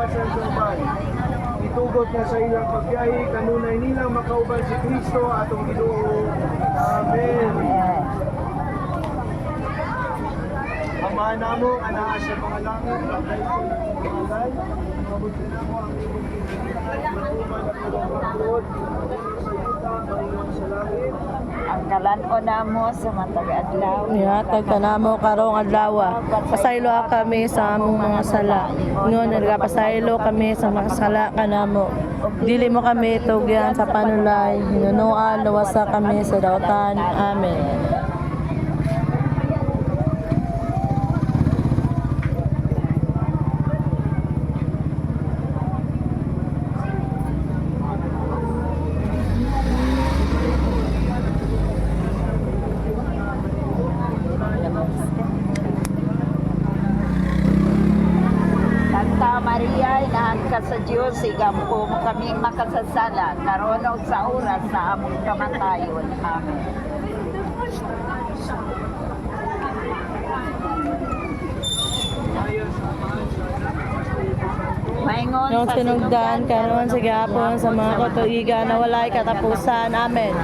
kalikasan sa uban. Itugot na sa ilang pagbiyahe, kanunay nilang makauban si Kristo atong Ginoo. Amen. Amahan namo anaa sa mga langit, patay sa pangalan, mabuti namo ang imong pinagkakay, matuman ang ilang pagluod, sa langit. Ang kalan-o namo sa matag adlaw. Ihatag ka namo karong adlaw. Pasaylo kami sa among mga sala. Ingon nagapasaylo kami sa mga sala kanamo. Dili mo kami tugyan sa panulay. Hinunuan luwasa kami sa dautan. Amen. Santa Maria, inahan ka sa Diyos, igampo mo kaming makasasala, karon ug sa oras sa among kamatayon. Amen. Maingon Yung sa sinugdan karon sa gihapon sa mga katuigan na walay katapusan. Amen.